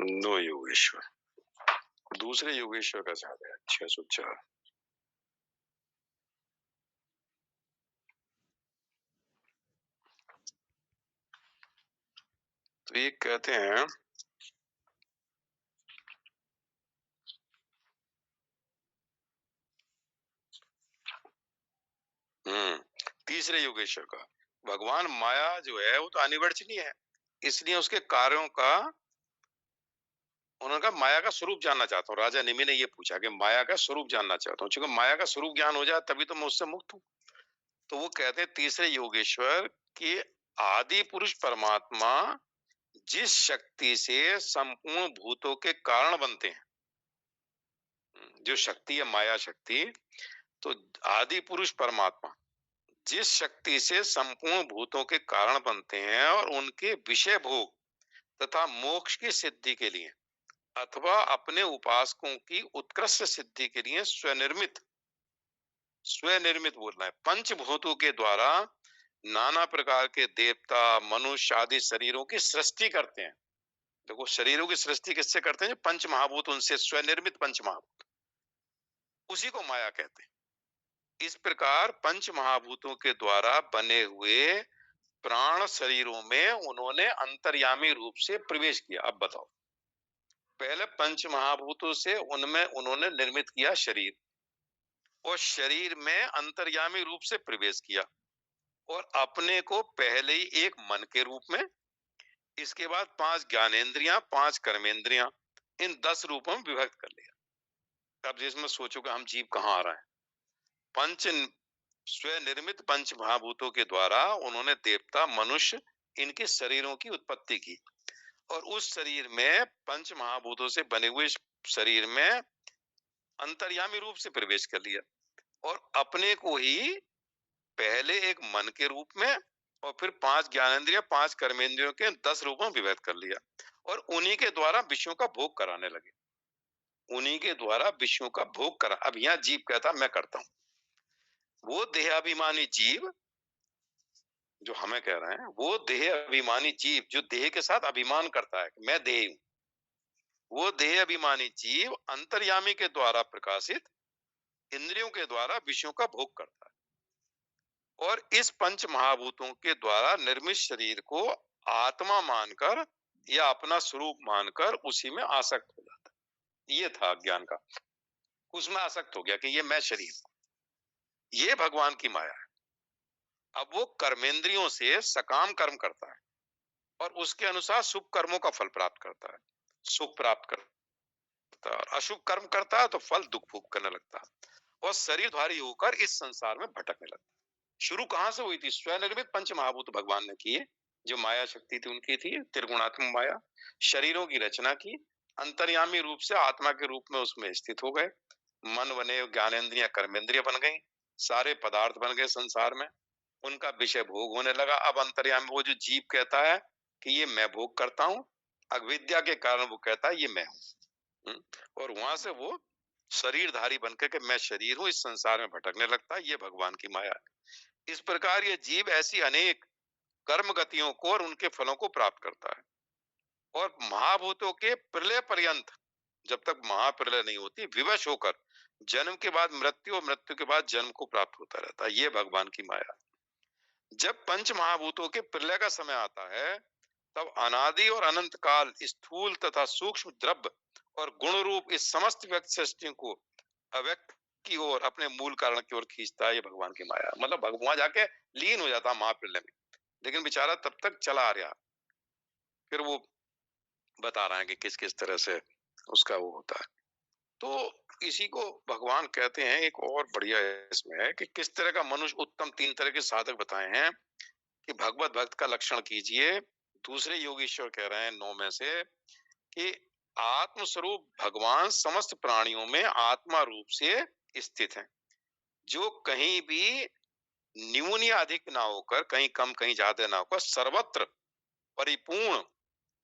No Yogeshwar, दूसरे योगेश्वर का ज्यादा है 604। तो ये कहते हैं तीसरे योगेश्वर का, भगवान माया जो है वो तो अनिवर्चनीय है, इसलिए उसके कार्यों का, उन्होंने कहा माया का स्वरूप जानना चाहता हूँ। राजा निमि ने ये पूछा कि माया का स्वरूप जानना चाहता हूँ, क्योंकि माया का स्वरूप ज्ञान हो जाए तभी तो मैं उससे मुक्त हूँ। तो वो कहते हैं तीसरे योगेश्वर कि आदि पुरुष परमात्मा जिस शक्ति से संपूर्ण भूतों के कारण बनते हैं, जो शक्ति है माया शक्ति, तो आदि पुरुष परमात्मा जिस शक्ति से संपूर्ण भूतों के कारण बनते हैं और उनके विषय भोग तथा मोक्ष की सिद्धि के लिए अथवा अपने उपासकों की उत्कृष्ट सिद्धि के लिए स्वनिर्मित बोलना है, पंचभूतों के द्वारा नाना प्रकार के देवता मनुष्य आदि शरीरों की सृष्टि करते हैं। देखो शरीरों की सृष्टि किससे करते हैं? पंच महाभूत, उनसे स्वनिर्मित पंच महाभूत, उसी को माया कहते हैं। इस प्रकार पंच महाभूतों के द्वारा बने हुए प्राण शरीरों में उन्होंने अंतर्यामी रूप से प्रवेश किया। अब बताओ, पहले पंच महाभूतों से उनमें उन्होंने निर्मित किया शरीर, और शरीर में अंतर्यामी रूप से प्रवेश किया, और अपने को पहले ही एक मन के रूप में, इसके बाद 5 ज्ञानेंद्रियां 5 कर्मेंद्रियां, इन 10 रूपों में विभक्त कर लिया। अब जिसमें सोचो कि हम जीव कहाँ आ रहे हैं, पंच स्वनिर्मित पंच महाभूतों के द्वारा उन्होंने देवता मनुष्य इनके शरीरों की उत्पत्ति की, और उस शरीर में पंच महाभूतों से बने हुए शरीर में अंतर्यामी रूप से प्रवेश कर लिया, और अपने को ही पहले एक मन के रूप में और फिर 5 ज्ञानेंद्रिय 5 कर्मेंद्रियों के 10 रूपों में विभक्त कर लिया, और उन्हीं के द्वारा विषयों का भोग कराने लगे। उन्हीं के द्वारा विषयों का भोग करा। अब यहाँ जीव कहता मैं करता हूं, वो देहाभिमानी जीव जो हमें कह रहे हैं, वो देह अभिमानी जीव जो देह के साथ अभिमान करता है, मैं देह हूं, वो देह अभिमानी जीव अंतर्यामी के द्वारा प्रकाशित इंद्रियों के द्वारा विषयों का भोग करता है, और इस पंच महाभूतों के द्वारा निर्मित शरीर को आत्मा मानकर या अपना स्वरूप मानकर उसी में आसक्त हो जाता है। ये था ज्ञान का, उसमें आसक्त हो गया कि ये मैं शरीर, ये भगवान की माया है। अब वो कर्मेंद्रियों से सकाम कर्म करता है और उसके अनुसार शुभ कर्मों का फल प्राप्त करता है, सुख प्राप्त करता है, और अशुभ कर्म करता है तो फल दुख भोग करने लगता है, और शरीरधारी होकर इस संसार में भटकने लगता है। शुरू कहां से हुई थी? स्वनिर्मित पंच महाभूत भगवान ने किए, जो माया शक्ति थी उनकी थी, त्रिगुणात्मक माया, शरीरों की रचना की, अंतर्यामी रूप से आत्मा के रूप में उसमें स्थित हो गए, मन बने, ज्ञानेंद्रियां कर्मेंद्रिय बन गई, सारे पदार्थ बन गए संसार में, उनका विषय भोग होने लगा। अब अंतर्यामी वो जो जीव कहता है कि ये मैं भोग करता हूँ, अविद्या के कारण वो कहता है ये मैं हूँ, और वहां से वो शरीरधारी बनकर के मैं शरीर हूँ, इस संसार में भटकने लगता है। ये भगवान की माया है। इस प्रकार ये जीव ऐसी अनेक कर्म गतियों को और उनके फलों को प्राप्त करता है, और महाभूतों के प्रलय पर्यंत, जब तक महाप्रलय नहीं होती, विवश होकर जन्म के बाद मृत्यु और मृत्यु के बाद जन्म को प्राप्त होता रहता है। ये भगवान की माया। जब पंच महाभूतों के प्रलय का समय आता है, तब अनादि और अनंत काल स्थूल तथा सूक्ष्म द्रव्य और गुण रूप इस समस्त व्यक्त सृष्टि को अव्यक्त की ओर, अपने मूल कारण की ओर खींचता है। ये भगवान की माया, मतलब भगवान जाके लीन हो जाता है महाप्रलय में, लेकिन बेचारा तब तक चला आ रहा। फिर वो बता रहा है कि किस किस तरह से उसका वो होता है। तो इसी को भगवान कहते हैं, एक और बढ़िया इसमें है कि किस तरह का मनुष्य उत्तम 3 तरह के साधक बताए हैं कि भगवत भक्त का लक्षण कीजिए। दूसरे योगीश्वर कह रहे हैं 9 में से कि आत्मस्वरूप भगवान समस्त प्राणियों में आत्मा रूप से स्थित है, जो कहीं भी न्यून या अधिक ना होकर, कहीं कम कहीं ज्यादा ना होकर, सर्वत्र परिपूर्ण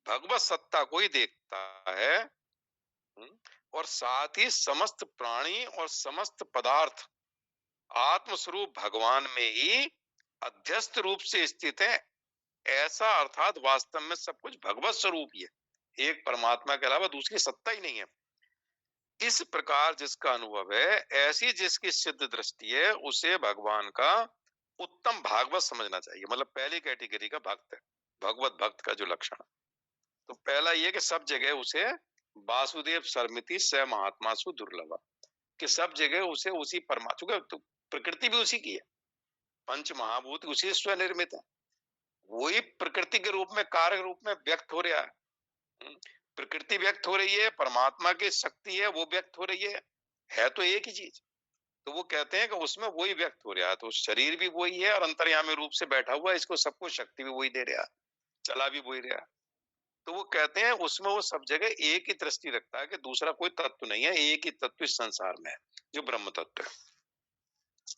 भगवत सत्ता को ही देखता है, और साथ ही समस्त प्राणी और समस्त पदार्थ आत्मस्वरूप भगवान में ही अध्यस्त रूप से स्थित है। ऐसा अर्थात वास्तव में सब कुछ भगवत स्वरूप ही है। एक परमात्मा के अलावा दूसरी सत्ता ही नहीं है। इस प्रकार जिसका अनुभव है, ऐसी जिसकी सिद्ध दृष्टि है, उसे भगवान का उत्तम भागवत समझना चाहिए। मतलब पहली कैटेगरी का भक्त है, भगवत भक्त का जो लक्षण। तो पहला ये कि सब जगह उसे वासुदेव सर्मिति स महात्मासु दुर्लभ, कि सब जगह उसे उसी परमात्मा, तो प्रकृति भी उसी की है, पंच महाभूत उसी से स्वनिर्मित है, वही प्रकृति के रूप में, कार्य रूप में व्यक्त हो रहा है। प्रकृति व्यक्त हो रही है, परमात्मा की शक्ति है वो व्यक्त हो रही है तो एक ही चीज। तो वो कहते हैं कि उसमें वही व्यक्त हो रहा है, तो शरीर भी वही है और अंतर्यामी रूप से बैठा हुआ है, इसको सबको शक्ति भी वही दे रहा है, चला भी वही रहा है। तो वो कहते हैं उसमें वो सब जगह एक ही दृष्टि रखता है कि दूसरा कोई तत्व नहीं है, एक ही तत्व इस संसार में है जो ब्रह्म तत्व है।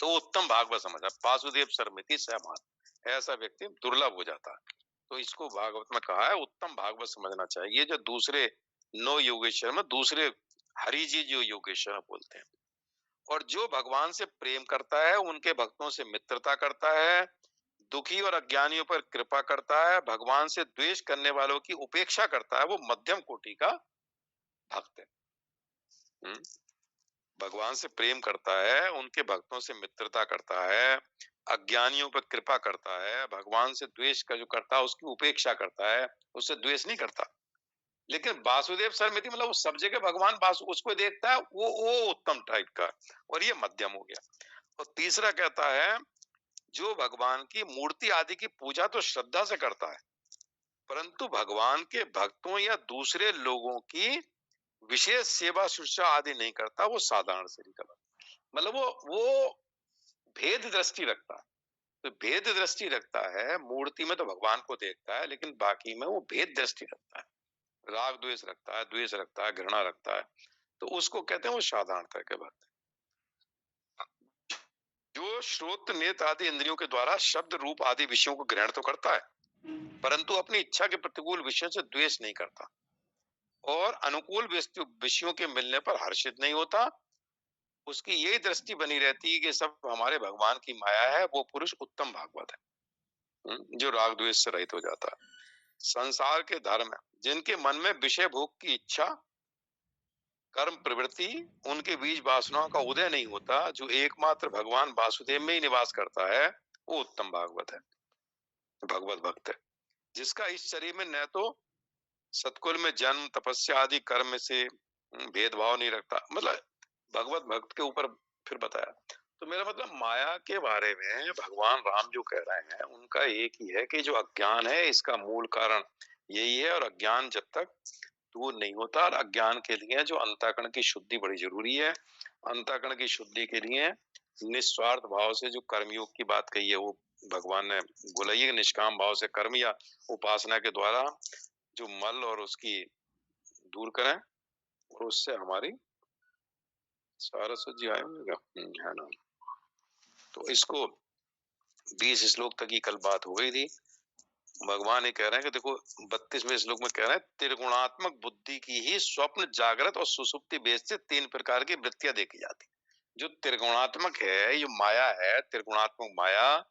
तो उत्तम भागवत समझा, वासुदेव सर्मिति सहमान, ऐसा व्यक्ति दुर्लभ हो जाता है। तो इसको भागवत में कहा है उत्तम भागवत समझना चाहिए, जो दूसरे नो योगेश्वर में दूसरे हरि जी जो योगेश्वर बोलते हैं। और जो भगवान से प्रेम करता है, उनके भक्तों से मित्रता करता है, दुखी और अज्ञानियों पर कृपा करता है, भगवान से द्वेष करने वालों की उपेक्षा करता है, वो मध्यम कोटि का भक्त है। भगवान से प्रेम करता है, उनके भक्तों से मित्रता करता है, अज्ञानियों पर कृपा करता है, भगवान से द्वेष का जो करता है उसकी उपेक्षा करता है, उससे द्वेष नहीं करता। लेकिन वासुदेव सर्मिति मतलब वो सब जगह भगवान वासु उसको देखता है, वो उत्तम टाइप का, और ये मध्यम हो गया। और तीसरा कहता है जो भगवान की मूर्ति आदि की पूजा तो श्रद्धा से करता है, परंतु भगवान के भक्तों या दूसरे लोगों की विशेष सेवा शुश्रूषा आदि नहीं करता, वो साधारण शरीर का मतलब वो भेद दृष्टि रखता है। तो भेद दृष्टि रखता है, मूर्ति में तो भगवान को देखता है लेकिन बाकी में वो भेद दृष्टि रखता है, राग द्वेष रखता है, द्वेष रखता है, घृणा रखता है, तो उसको कहते हैं वो साधारणता के भक्त। जो श्रोत नेत्र आदि इंद्रियों के द्वारा शब्द रूप आदि विषयों को ग्रहण तो करता है, परंतु अपनी इच्छा के प्रतिकूल विषयों से द्वेष नहीं करता, और अनुकूल विषयों के मिलने पर हर्षित नहीं होता। उसकी यही दृष्टि बनी रहती है कि सब हमारे भगवान की माया है, वो पुरुष उत्तम भागवत है, जो राग द्वेष से रहित हो जाता है। संसार के धर्म जिनके मन में विषय भोग की इच्छा, कर्म प्रवृत्ति, उनके बीज वासनाओं का उदय नहीं होता, जो एकमात्र भगवान वासुदेव में ही निवास करता है, वो उत्तम भागवत है, भगवत भक्त है, जिसका इस शरीर में न तो सतकुल में जन्म तपस्या आदि कर्म से भेदभाव नहीं रखता। मतलब भगवत भक्त के ऊपर फिर बताया। तो मेरा मतलब माया के बारे में भगवान राम जो कह रहे हैं उनका एक ही है कि जो अज्ञान है इसका मूल कारण यही है, और अज्ञान जब तक दूर नहीं होता, और अज्ञान के लिए जो अंतःकरण की शुद्धि बड़ी जरूरी है। अंतःकरण की शुद्धि के लिए निस्वार्थ भाव से जो कर्मयोग की बात कही है वो भगवान ने बोला, ये निष्काम भाव से कर्म या उपासना के द्वारा जो मल और उसकी दूर करें, और उससे हमारी सारस्वत जी आए होंगे है ना। तो इसको 20 श्लोक तक की कल बात हो गई थी। भगवान ये कह रहे हैं कि देखो 32वें श्लोक में कह रहे हैं त्रिगुणात्मक बुद्धि की ही स्वप्न जागृत और सुसुप्ति भेद से 3 प्रकार की वृत्तियां देखी जाती। जो त्रिगुणात्मक है, ये माया है, त्रिगुणात्मक माया,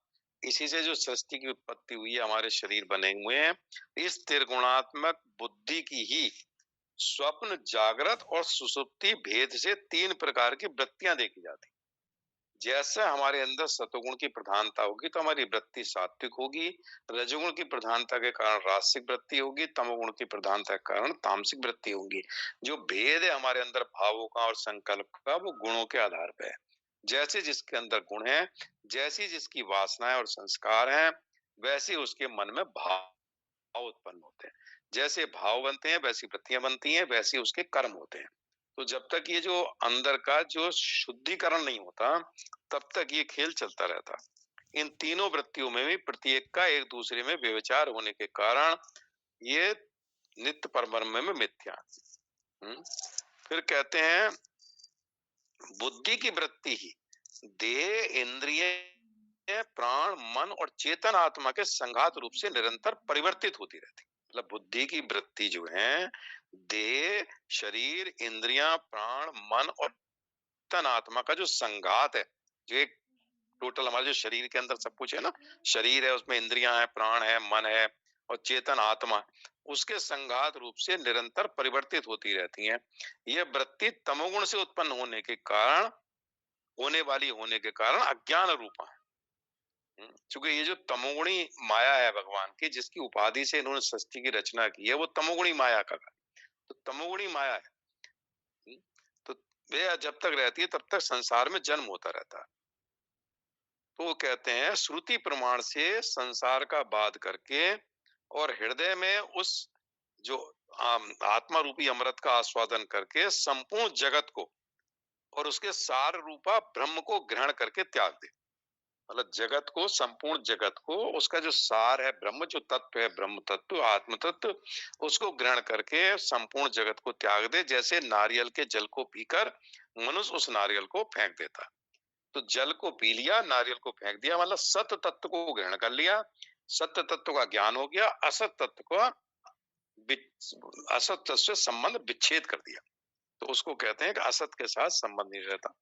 इसी से जो सृष्टि की उत्पत्ति हुई है, हमारे शरीर बने हुए हैं, इस त्रिगुणात्मक बुद्धि की ही स्वप्न जागृत और सुसुप्ति भेद से 3 प्रकार की वृत्तियां देखी जाती। जैसे हमारे अंदर सतोगुण की प्रधानता होगी तो हमारी वृत्ति सात्विक होगी, रजोगुण की प्रधानता के कारण रासिक वृत्ति होगी, तमोगुण की प्रधानता के कारण तामसिक वृत्ति होगी। जो भेद है हमारे अंदर भावों का और संकल्प का, वो गुणों के आधार पे है। जैसे जिसके अंदर गुण है, जैसी जिसकी वासनाएं और संस्कार हैं, वैसे उसके मन में भाव उत्पन्न होते हैं। जैसे भाव बनते हैं वैसी वृत्तियां बनती हैं, वैसे उसके कर्म होते हैं। तो जब तक ये जो अंदर का जो शुद्धिकरण नहीं होता, तब तक ये खेल चलता रहता। इन तीनों वृत्तियों में भी प्रत्येक का एक दूसरे में व्यभिचार होने के कारण ये नित्य परब्रह्म में मिथ्या। फिर कहते हैं बुद्धि की वृत्ति ही देह, इंद्रिय, प्राण, मन और चेतन आत्मा के संघात रूप से निरंतर परिवर्तित होती रहती। मतलब बुद्धि की वृत्ति जो है देह, शरीर, इंद्रियां, प्राण, मन और चेतन आत्मा का जो संघात है, जो एक टोटल हमारे जो शरीर के अंदर सब कुछ है ना, शरीर है उसमें इंद्रियां है, प्राण है, मन है, और चेतन आत्मा उसके संघात रूप से निरंतर परिवर्तित होती रहती हैं। यह वृत्ति तमोगुण से उत्पन्न होने के कारण, होने के कारण अज्ञान रूपा है। क्योंकि ये जो तमोगुणी माया है भगवान की, जिसकी उपाधि से इन्होंने सृष्टि की रचना की है, वो तमोगुणी माया का है। तो तमोगुणी माया है। तो वे जब तक रहती है तब तक संसार में जन्म होता रहता है। तो वो कहते हैं श्रुति प्रमाण से संसार का बाध करके और हृदय में उस जो आत्मा रूपी अमृत का आस्वादन करके संपूर्ण जगत को और उसके सार रूपा ब्रह्म को ग्रहण करके त्याग दे। मतलब जगत को, संपूर्ण जगत को, उसका जो सार है ब्रह्म, जो तत्व है ब्रह्म तत्व, आत्म तत्व, उसको ग्रहण करके संपूर्ण जगत को त्याग दे। जैसे नारियल के जल को पीकर मनुष्य उस नारियल को फेंक देता। तो जल को पी लिया, नारियल को फेंक दिया, मतलब सत्य तत्व को ग्रहण कर लिया, सत्य तत्व का ज्ञान हो गया, असत तत्व को, असत तत्व से संबंध विच्छेद कर दिया। तो उसको कहते हैं कि असत के साथ संबंध नहीं रहता।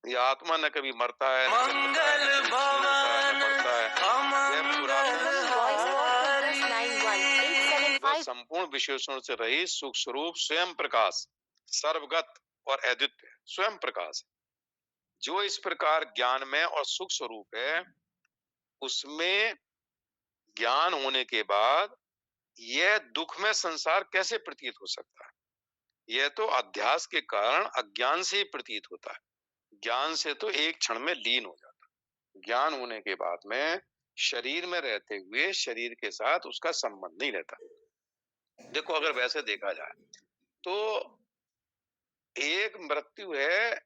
ये आत्मा न कभी मरता है, न जन्मता है, न कभी क्षीण होता है, न बढ़ता है। यह पुरातन संपूर्ण विशेषणों से रही सुख स्वरूप स्वयं प्रकाश, सर्वगत और अद्वितीय स्वयं प्रकाश, जो इस प्रकार ज्ञान में और सुख स्वरूप है, उसमें ज्ञान होने के बाद यह दुख में संसार कैसे प्रतीत हो सकता है? यह तो अध्यास के कारण अज्ञान से ही प्रतीत होता है। ज्ञान से तो एक क्षण में लीन हो जाता है। ज्ञान होने के बाद में शरीर में रहते हुए शरीर के साथ उसका संबंध नहीं रहता। देखो अगर वैसे देखा जाए तो एक मृत्यु है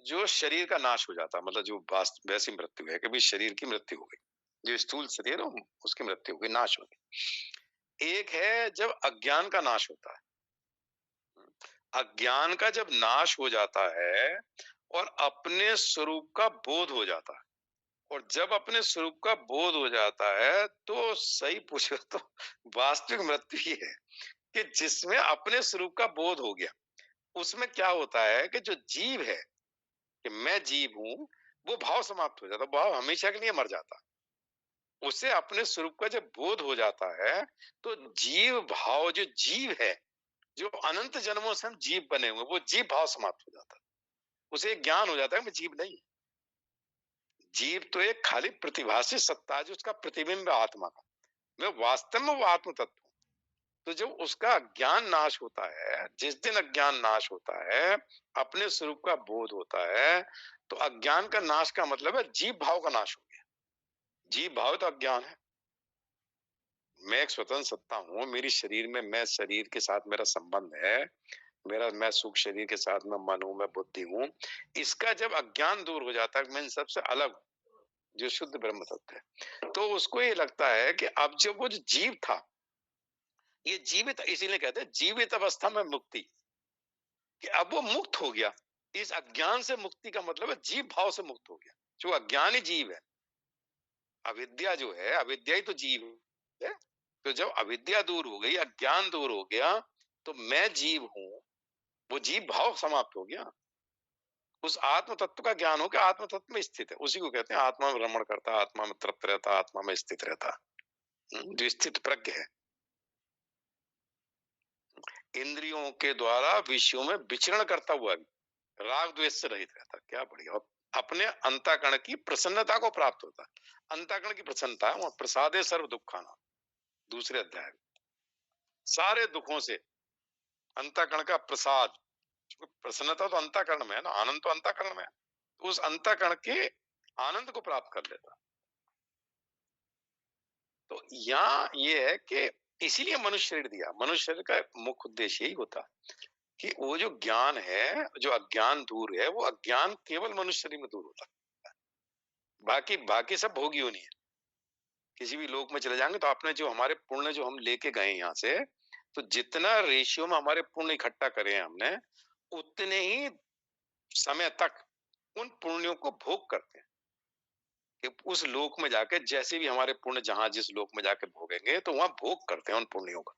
जो शरीर का नाश हो जाता है, मतलब जो वैसी मृत्यु है कि भाई शरीर की मृत्यु हो गई, जो स्थूल शरीर है उसकी मृत्यु हो गई, नाश हो गई। एक है जब अज्ञान का नाश होता है। अज्ञान का जब नाश हो जाता है और अपने स्वरूप का बोध हो जाता है, और जब अपने स्वरूप का बोध हो जाता है तो सही पूछो तो वास्तविक मृत्यु ही है कि जिसमें अपने स्वरूप का बोध हो गया। उसमें क्या होता है कि जो जीव है कि मैं जीव हूं, वो भाव समाप्त हो जाता, भाव हमेशा के लिए मर जाता। उसे अपने स्वरूप का जब बोध हो जाता है तो जीव भाव, जो जीव है, जो अनंत जन्मों से हम जीव बने हुए, वो जीव भाव समाप्त हो जाता है। उसे एक ज्ञान हो जाता है मैं जीव नहीं। जीव तो एक खाली प्रतिभासी सत्ता है, जो उसका प्रतिबिंब है आत्मा का। मैं वास्तव में वो आत्म तत्व हूं। तो जब उसका अज्ञान नाश होता है, जिस दिन अज्ञान नाश होता है, अपने स्वरूप का बोध होता है, तो अज्ञान का नाश का मतलब है जीव भाव का नाश हो गया। जीव भाव तो अज्ञान है। मैं एक स्वतंत्र सत्ता हूं, मेरी शरीर में, मैं शरीर के साथ मेरा संबंध है, मेरा, मैं सुख शरीर के साथ में मन हूं, मैं बुद्धि हूं। इसका जब अज्ञान दूर हो जाता है, मैं इन सबसे अलग हूं, जो शुद्ध ब्रह्म तत्व है, तो उसको ये लगता है कि अब जब वो जो जीव था, ये जीवित, इसीलिए कहते हैं जीवित अवस्था में मुक्ति, कि अब वो मुक्त हो गया। इस अज्ञान से मुक्ति का मतलब है जीव भाव से मुक्त हो गया। जो अज्ञानी जीव है, अविद्या जो है, अविद्या ही तो जीव है। तो जब अविद्या दूर हो गई, अज्ञान दूर हो गया, तो मैं जीव हूं, वो जीव भाव समाप्त हो गया। उस आत्म तत्व का ज्ञान हो कि आत्म तत्व में स्थित है। उसी को कहते हैं आत्मा में भ्रमण करता, आत्मा में तृप्त रहता, आत्मा में स्थित रहता, जो स्थित प्रज्ञ है। इंद्रियों के द्वारा विषयों में विचरण करता हुआ भी राग द्वेष से रहित रहता। क्या बढ़िया। अपने अंतःकरण की प्रसन्नता को प्राप्त होता है। अंतःकरण की प्रसन्नता है, प्रसादे सर्व दुखाना, दूसरे अध्याय में। सारे दुखों से अंतःकरण का प्रसाद, प्रसन्नता तो अंतःकरण में है ना, आनंद तो अंतःकरण में है, तो उस अंतःकरण के आनंद को प्राप्त कर लेता। तो यहाँ ये है कि इसीलिए मनुष्य शरीर दिया। मनुष्य शरीर का मुख्य उद्देश्य यही होता कि वो जो ज्ञान है, जो अज्ञान दूर है, वो अज्ञान केवल मनुष्य शरीर में दूर होता है। बाकी बाकी सब भोगियों नहीं है। किसी भी लोक में चले जाएंगे तो आपने जो हमारे पुण्य जो हम लेके गए यहाँ से, तो जितना रेशियो में हमारे पुण्य इकट्ठा करे हमने, उतने ही समय तक उन पुण्यों को भोग करते हैं। कि उस लोक में जाके जैसे भी हमारे पुण्य जहां जिस लोक में जाके भोगेंगे, तो वहां भोग करते हैं उन पुण्यों का।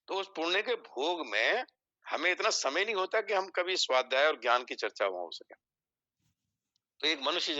तो उस पुण्य के भोग में हमें इतना समय नहीं होता कि हम कभी स्वाध्याय और ज्ञान की चर्चा वहां हो सके। तो एक मनुष्य